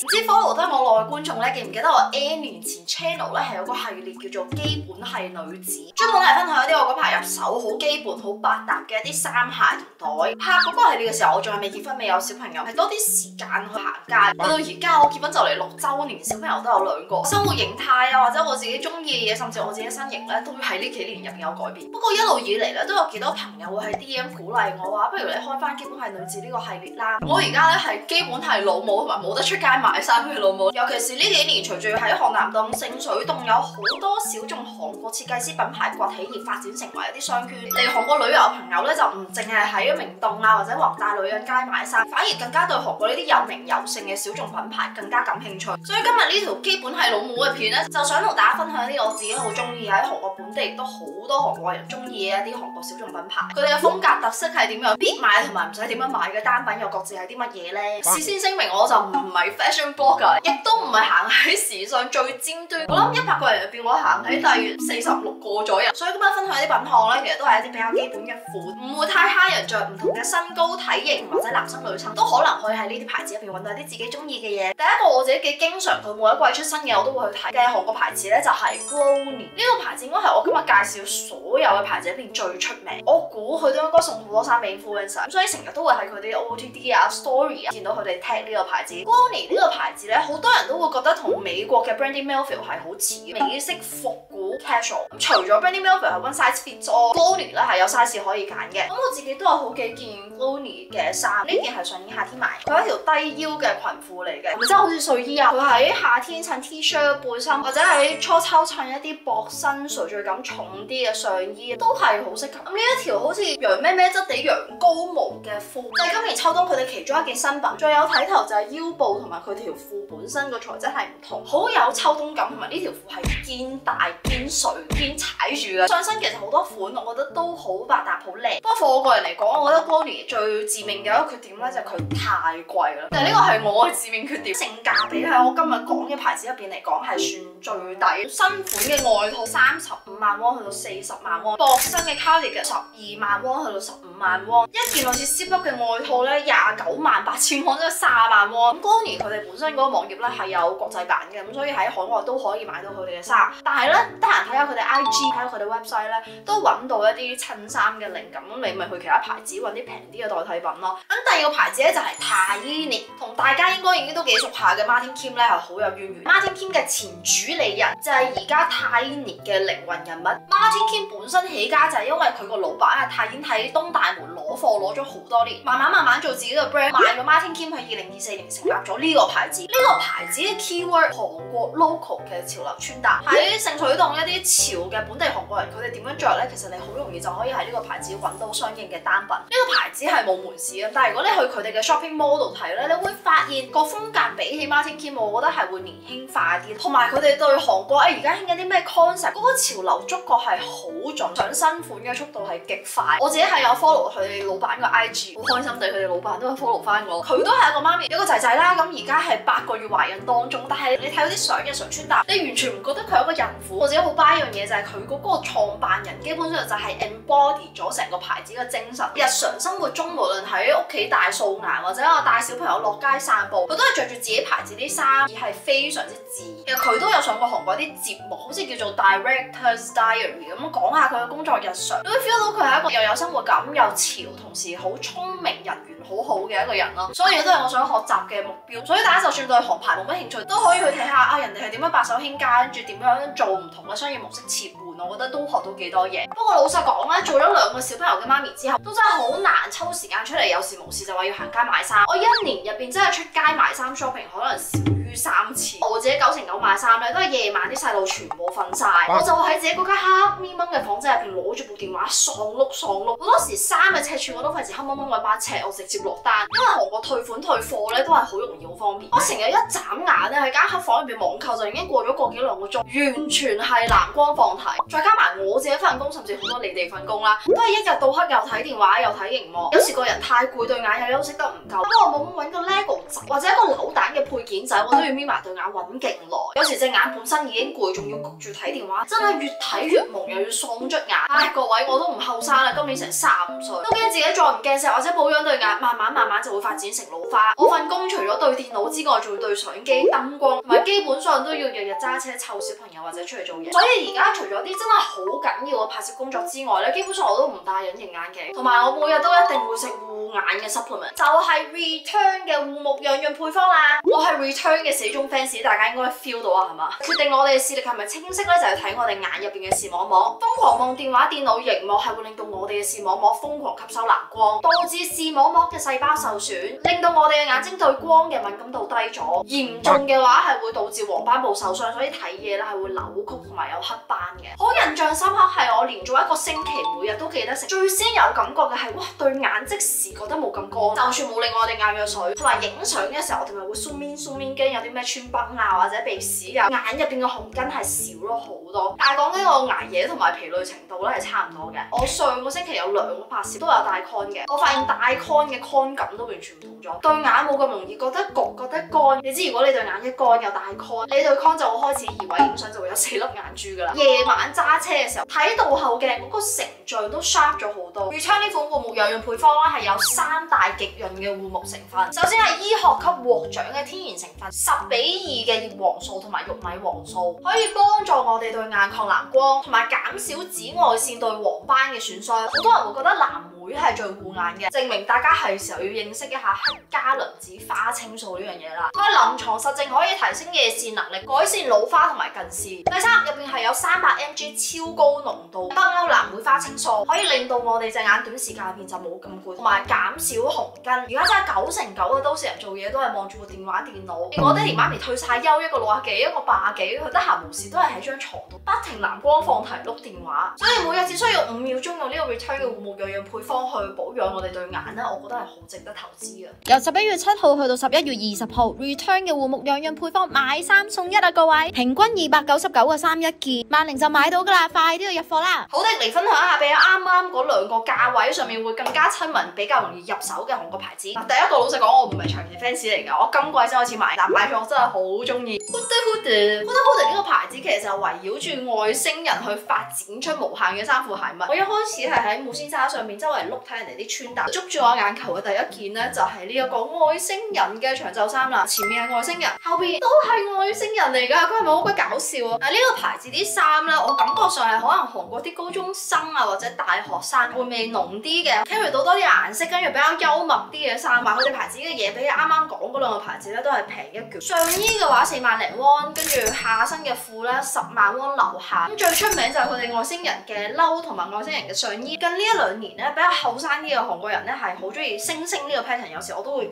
唔知 follow 得我耐嘅觀眾咧，記唔記得我 N 年前 channel 咧係有個系列叫做基本係女子，專門嚟分享一啲我嗰排入手好基本、好百搭嘅一啲衫鞋同袋。拍嗰個系列嘅時候，我仲係未結婚、未有小朋友，係多啲時間去行街。去到而家我結婚就嚟6週年，小朋友都有2個，生活形態啊，或者我自己中意嘅嘢，甚至我自己身形咧，都會喺呢幾年入邊有改變。不過一路以嚟咧，都有幾多朋友會喺 DM 鼓勵我話，不如你開翻基本係女子呢個系列啦。我而家咧係基本係老母同埋冇得出街買衫嘅老母，尤其是呢幾年隨住喺韓南洞、聖水洞有好多小眾韓國設計師品牌崛起而發展成為一啲商圈。嚟韓國旅遊嘅朋友咧就唔淨係喺明洞啊或者宏大女人街買衫，反而更加對韓國呢啲有名有姓嘅小眾品牌更加感興趣。所以今日呢條基本係老母嘅片咧，就想同大家分享一啲我自己好中意喺韓國本地亦都好多韓國人中意嘅一啲韓國小眾品牌，佢哋嘅風格特色係點樣，必買同埋唔使點樣買嘅單品又各自係啲乜嘢咧？事先聲明，我就唔係 fashion blogger， 亦都唔係行喺時尚最尖端。我諗100個人入邊，我行喺大約46個左右。所以今日分享啲品項咧，其實都係一啲比較基本嘅款，唔會太蝦人着，唔同嘅身高體型或者男生女生都可能可以喺呢啲牌子入邊揾到一啲自己中意嘅嘢。第一個我自己幾經常佢每一季出新嘅我都會去睇嘅韓國牌子咧，就係 Glowny。呢個牌子應該係我今日介紹所有嘅牌子入邊最出名。我估佢都應該送好多衫俾 influencer，所以成日都會喺佢哋 OOTD 啊 Story 啊見到佢哋 tag 呢個牌子。Glowny 呢個牌子咧，好多人都會覺得同美國嘅 Brandy Melville 係好似美式復古 casual。咁除咗 Brandy Melville 係 one size fits all，Glowny 咧係有 size 可以揀嘅。咁我自己都有好幾件 Glowny 嘅衫，呢件係上年夏天買，佢係一條低腰嘅裙褲嚟嘅，係咪真係好似睡衣啊？佢喺夏天襯 T-shirt 背心，或者喺初秋襯一啲薄身垂墜感重啲嘅上衣，都係好適合。咁呢一條好似羊咩咩質地羊羔毛嘅褲，就係今年秋冬佢哋其中一件新品。最有睇頭就係腰部同埋佢條褲本身個材質係唔同，好有秋冬感，同埋呢條褲係堅大堅垂堅踩住嘅。上身其實好多款，我覺得都好百搭好靚。不過對我個人嚟講，我覺得 Glowny 最致命嘅一個缺點咧就係佢太貴啦。但係呢個係我嘅致命缺點，性價比喺我今日講嘅牌子入邊嚟講係算最低。新款嘅外套35萬won去到40萬won，薄身嘅 cardigan 12萬won去到15萬won，一件類似 zip up 嘅外套咧298000won，即係30萬won。咁 Glowny 佢哋本身嗰個網頁咧係有國際版嘅，咁所以喺海外都可以買到佢哋嘅衫。但係咧，得閒睇下佢哋 IG，睇下佢哋 website 咧，都揾到一啲襯衫嘅靈感。咁你咪去其他牌子揾啲平啲嘅代替品咯。咁第二個牌子咧就係 Tiny， 同大家應該已經都幾熟下嘅 Martin Kim 咧係好有淵源。Martin Kim 嘅前主理人就係而家 Tiny 嘅靈魂人物。Martin Kim 本身起家就係因為佢個老闆啊Tiny喺東大門攞貨攞咗好多年，慢慢做自己嘅 brand， 賣咗 Martin Kim 喺2024年成立咗呢個牌子。呢個牌子嘅 keyword 韓國 local 嘅潮流穿搭，喺聖水洞一啲潮嘅本地韓國人佢哋點樣着咧，其實你好容易就可以喺呢個牌子揾到相應嘅單品。呢個牌子係冇門市嘅，但係如果你去佢哋嘅 shopping mall 度睇咧，你會發現個風格比起 Martin Kim， 我覺得係會年輕化啲，同埋佢哋對韓國而家興緊啲咩 concept， 嗰個潮流觸覺係好準，上新款嘅速度係極快。我自己係有 follow 佢哋老闆個 IG， 好開心地佢哋老闆都有 follow 翻我。佢都係一個媽咪，有個仔仔啦，咁而家係8個月懷孕當中，但係你睇嗰啲相日常穿搭，你完全唔覺得佢係一個孕婦。我自己好 buy 一樣嘢就係佢嗰個創辦人基本上就係 embody 咗成個牌子嘅精神。日常生活中無論喺屋企大掃牙或者我帶小朋友落街散步，佢都係着住自己牌子啲衫，而係非常之自然。其實佢都有上過韓國啲節目，好似叫做 Director's Diary 咁講下佢嘅工作日常，你會 feel 到佢係一個又有生活感又潮，同時好聰明、人緣好好嘅一個人咯。所以都係我想學習嘅目標。所以大家就算對韓牌冇乜興趣，都可以去睇下啊人哋係點樣白手興家，跟住點樣做唔同嘅商業模式切換。我覺得都學到幾多嘢。不過老實講咧，做咗2個小朋友嘅媽咪之後，都真係好難抽時間出嚟，有事無事就話要行街買衫。我1年入邊真係出街買衫 shopping 可能少於3次。我自己9成9買衫咧，都係夜晚啲細路全部瞓晒，我就喺自己嗰間黑咪掹嘅房仔入邊攞住部電話喪碌。好多時衫嘅尺寸我都費事黑掹掹揾把尺，我直接落單。因為韓國退款退貨咧都係好容易好方便。我成日一眨眼咧喺間黑房入邊網購就已經過咗個幾2個鐘，完全係藍光放題。再加埋我自己份工，甚至好多你哋份工啦，都係一日到黑又睇電話又睇熒幕，有時個人太攰，對眼又休息得唔夠，不過我冇揾個 LEGO 仔或者一個扭蛋嘅配件仔，我都要眯埋對眼揾勁耐。有時隻眼本身已經攰，仲要焗住睇電話，真係越睇越蒙，又要喪捽眼。唉，各位我都唔後生啦，今年成35歲，都驚自己再唔鏡石或者保養對眼，慢慢慢就會發展成老花。我份工除咗對電腦之外，仲要對相機、燈光，同埋基本上都要日日揸車湊小朋友或者出嚟做嘢。所以而家除咗啲真係好緊要嘅拍攝工作之外咧，基本上我都唔戴隱形眼鏡，同埋我每日都一定會食護眼嘅 supplement， 就係 Return 嘅護目養潤配方啦。我係 Return 嘅死忠 fans， 大家應該 feel 到啊，係嘛？決定我哋嘅視力係咪清晰咧，就係睇我哋眼入邊嘅視網膜。瘋狂望電話、電腦熒幕係會令到我哋嘅視網膜瘋狂吸收藍光，導致視網膜嘅細胞受損，令到我哋嘅眼睛對光嘅敏感度低咗。嚴重嘅話係會導致黃斑部受傷，所以睇嘢咧係會扭曲同埋有黑斑嘅。好印象深刻係我連續一個星期每日都記得食，最先有感覺嘅係哇對眼即時覺得冇咁乾，就算冇令我哋眼藥水，同埋影相嘅時候我哋咪會 zoom in 驚有啲咩穿崩啊或者鼻屎啊，眼入邊嘅紅筋係少咗好多。但係講緊我捱夜同埋疲累程度咧係差唔多嘅。我上個星期有2個拍攝都有戴 con 嘅，我發現戴 con 嘅 con 感都完全唔同咗，對眼冇咁容易覺得焗覺得乾。你知如果你對眼一乾又戴 con， 你對 con 就會開始移位影相就會有4粒眼珠噶啦。夜晚揸車嘅時候睇倒後鏡嗰個成像都 sharp 咗好多。Return 呢款護目養潤配方咧係有3大極潤嘅護目成分，首先係醫學級獲獎嘅天然成分10:2嘅葉黃素同埋玉米黃素，可以幫助我哋對眼抗藍光，同埋減少紫外線對黃斑嘅損傷。好多人會覺得藍莓係最護眼嘅，證明大家係時候要認識一下黑加侖子花青素呢樣嘢啦。佢臨床實證可以提升夜視能力，改善老花同埋近視。第3，入邊係有300 mg 超高濃度北歐藍莓花青素，可以令到我哋隻眼短時間入邊就冇咁攰，同埋減少紅筋。而家真係9成9嘅都市人做嘢都係望住部電話電腦。我爹哋媽咪退晒休，一個60幾，一個80幾，佢得閒無事都係喺張床度不停藍光放題碌電話，所以每日只需要5秒鐘用呢個 Return 嘅護目養潤配方去保養我哋對眼咧，我覺得係好值得投資嘅。由11月7號去到11月20號 ，Return 嘅護目養潤配方買3送1啊，各位，平均299嘅3一件，萬寧就買到噶啦，快啲去入貨啦！好的，嚟分享一下俾啱啱嗰2個價位上面會更加親民、比較容易入手嘅韓國牌子。第一個老實講，我唔係長期 fans 嚟㗎，我今季先開始買，但買咗我真係好中意。Huda Huda 呢個牌子其實就圍繞住外星人去發展出無限嘅衫褲鞋襪。我一開始係喺無線紗上面周圍碌睇人哋啲穿搭，捉住我眼球嘅第一件咧就係呢一個外星人嘅長袖衫啦。前面係外星人，後邊都係外星人嚟㗎，佢係咪好鬼搞笑啊？呢個牌子啲衫咧，我感覺上係可能韓國啲高中生啊或者大學生會味濃啲嘅，carry到多啲顏色，跟住比較幽默啲嘅衫。佢哋牌子嘅嘢比啱啱講嗰2個牌子咧都係平一橛。上衣嘅話4萬零won，跟住下身嘅褲咧10萬won樓下。咁最出名就係佢哋外星人嘅褸同埋外星人嘅上衣。近呢1-2年咧，比較後生啲嘅韓國人咧係好中意星星呢個 pattern， 有時我都會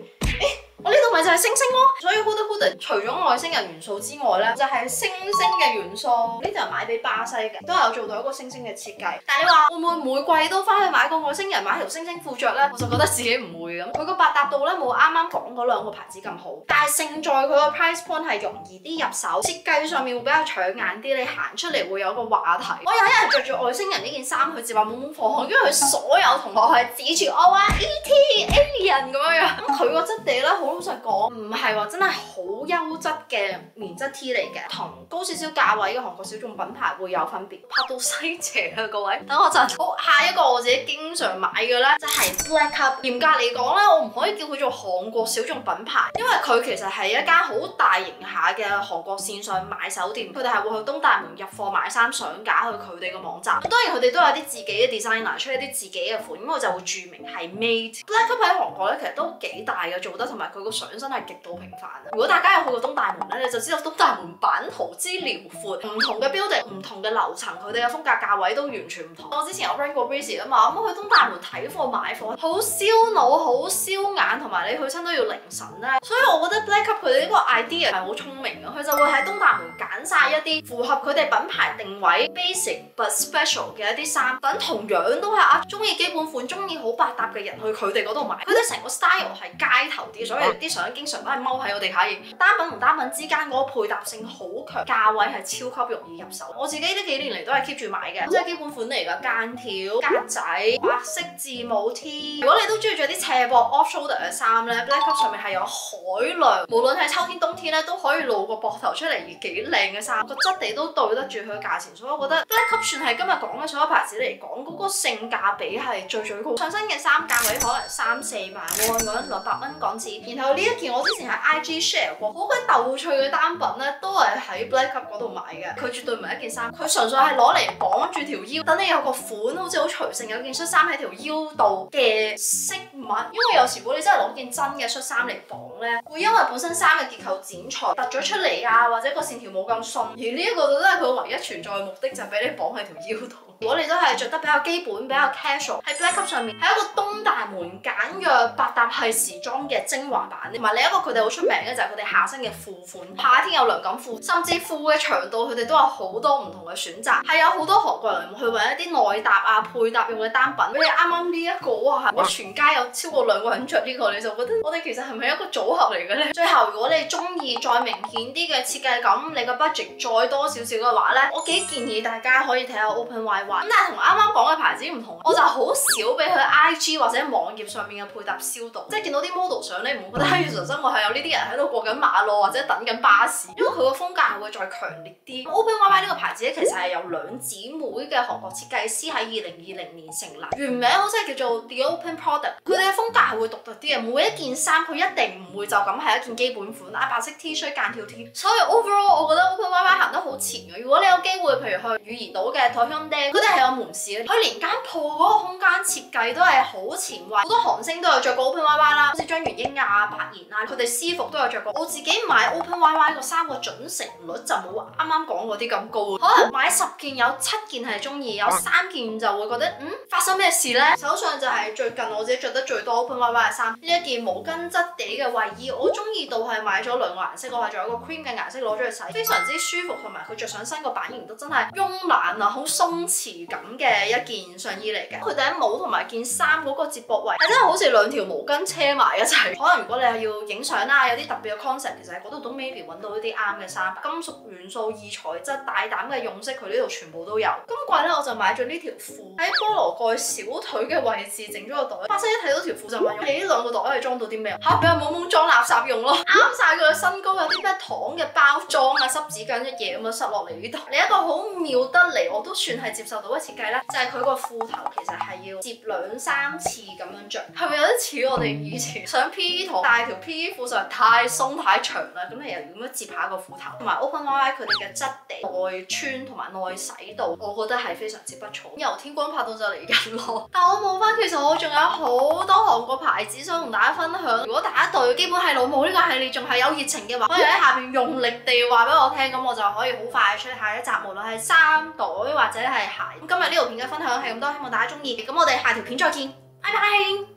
我呢度咪就係星星咯。所以 Huda Huda 除咗外星人元素之外咧，就係星星嘅元素。呢就係買俾巴西嘅，都有做到一個星星嘅設計。但係你話會唔會每季都翻去買個外星人買條星星褲着咧？我就覺得自己唔會咁。佢個百搭度咧冇啱啱講嗰2個牌子咁好，但係勝在佢個 price point 係容易啲入手，設計上面會比較搶眼啲。你行出嚟會有一個話題。我有一日着住外星人呢件衫去接話懵懵放學，因為佢所有同學係指住我話 E.T. Alien 咁樣樣。咁佢個質地咧好老實講，唔係話真係好優質嘅棉質 T 嚟嘅，同高少少價位嘅韓國小眾品牌會有分別。拍到西邪啊各位，等我陣。好，下一個我自己經常買嘅咧，就係 Black Cup。嚴格嚟講咧，我唔可以叫佢做韓國小眾品牌，因為佢其實係一間好大型下嘅韓國線上買手店。佢哋係會去東大門入貨買衫上架去佢哋嘅網站。當然佢哋都有啲自己嘅 designer 出一啲自己嘅款，咁我就會注明係 made。Black Cup 喺韓國咧其實都幾大嘅做得，同埋佢個上身係極度平凡。如果大家有去過東大門咧，你就知道東大門版圖之遼闊，唔同嘅 building、唔同嘅樓層，佢哋嘅風格價位都完全唔同。我之前有 run 過 Breezy 啊嘛，咁去東大門睇貨買貨，好燒腦、好燒眼，同埋你去親都要凌晨咧。所以我覺得 Black Cup 佢哋呢個 idea 係好聰明嘅，佢就會喺東大門揀晒一啲符合佢哋品牌定位 basic but special 嘅一啲衫，等同樣都係中意基本款、中意好百搭嘅人去佢哋嗰度買。佢哋成個 style 係街頭啲，所以啲相經常都係踎喺我哋下面。單品同單品之間嗰個配搭性好強，價位係超級容易入手。我自己呢幾年嚟都係 keep 住買嘅，即係基本款嚟㗎，間條、格仔、白色字母 T。如果你都中意着啲斜膊 off shoulder 嘅衫咧，Black Cup 上面係有海量，無論係秋天、冬天天咧都可以露個膊頭出嚟而幾靚嘅衫，個質地都對得住佢嘅價錢，所以我覺得 Black Cup 算係今日講嘅所有牌子嚟講，嗰個性價比係最高。上身嘅衫價位可能3-4萬喎，講緊200蚊港紙。然後呢一件我之前喺 IG share 過，好鬼逗趣嘅單品咧，都係喺 Black Cup 嗰度買嘅。佢絕對唔係一件衫，佢純粹係攞嚟綁住條腰，等你有個款好似好隨性有件恤衫喺條腰度嘅飾物。因為有時如果你真係攞件真嘅恤衫嚟綁咧，會因為本身衫嘅結構剪裁突咗出嚟啊，或者個線條冇咁順，而呢一個就真係佢唯一存在嘅目的，就係俾你綁喺條腰度。如果你都係着得比較基本、比較 casual，喺 Black Cup 上面係一個東大門簡約百搭系時裝嘅精華版。同埋另一個佢哋好出名嘅就係佢哋下身嘅褲款，夏天有涼感褲，甚至褲嘅長度佢哋都有好多唔同嘅選擇，係有好多韓國人去揾一啲內搭啊、配搭用嘅單品。你啱啱呢一個哇，我全街有超過2個人着呢個，你就覺得我哋其實係咪一個組合嚟嘅咧？最後如果你中意再明顯啲嘅設計感，你個 budget 再多少少嘅話咧，我幾建議大家可以睇下 OpenYY。咁但係同啱啱講嘅牌子唔同，我就好少俾佢 IG 或者網頁上面嘅配搭燒到，即係見到啲 model 相咧，唔會覺得喺現實生活係有呢啲人喺度過緊馬路或者等緊巴士，因為佢個風格係會再強烈啲。OpenYY 呢個牌子咧，其實係由兩姊妹嘅韓國設計師喺2020年成立，原名好似係叫做 The Open Product。佢哋嘅風格係會獨特啲嘅，每一件衫佢一定唔會就咁係一件基本款，白色 T 恤間條 T。所以 overall 我覺得 OpenYY 行得好前嘅。如果你有機會，譬如去汝矣島嘅Tohyeongdae，佢哋係有門市嘅，佢連間鋪嗰個空間設計都係好前衛，好多韓星都有着過 OpenYY 啦，好似張元英啊、白妍啊，佢哋私服都有着過。我自己買 OpenYY 個衫個準成率就冇啱啱講嗰啲咁高，可能買10件有7件係中意，有3件就會覺得發生咩事呢？手上就係最近我自己着得最多 OpenYY 嘅衫，呢一件毛巾質地嘅衛衣，我中意到係買咗2個顏色，我係仲有個 cream 嘅顏色攞咗去洗，非常之舒服，同埋佢着上身個版型都真係慵懶啊，好鬆弛感嘅一件上衣嚟嘅。佢頂帽同埋件衫嗰個接駁位係真係好似2條毛巾車埋一齊。可能如果你係要影相啦，有啲特別嘅 concept，其實喺嗰度都 maybe 揾到一啲啱嘅衫，金屬元素、異材質、大膽嘅用色，佢呢度全部都有。今季咧我就買咗呢條褲，喺菠蘿蓋小腿嘅位置整咗個袋。巴西一睇到條褲就問：你呢2個袋係裝到啲咩啊？嚇，佢係懵懵裝垃圾用咯，啱晒佢嘅身高，有啲咩糖嘅包裝啊、濕紙巾一嘢咁樣塞落嚟呢度。另一個好妙得嚟，我都算係接受到嘅設計咧，就係佢個褲頭其實係要摺2-3次咁樣着，係咪有啲似我哋以前上 PE 堂帶條 PE 褲上太鬆太長啦？咁你又要咁樣摺下個褲頭，同埋 OpenYY 佢哋嘅質地、耐穿同埋耐洗度，我覺得係非常之不錯。由天光拍到就嚟緊咯，但我冇翻，其實我仲有好多韓國牌子想同大家分享。如果大家對基本係老母呢個系列仲係有熱情嘅話，可以喺下邊用力地話俾我聽，咁我就可以好快出下一集，無論係衫袋或者係鞋。咁今日呢條片嘅分享係咁多，希望大家中意。咁我哋下條片再見，拜拜。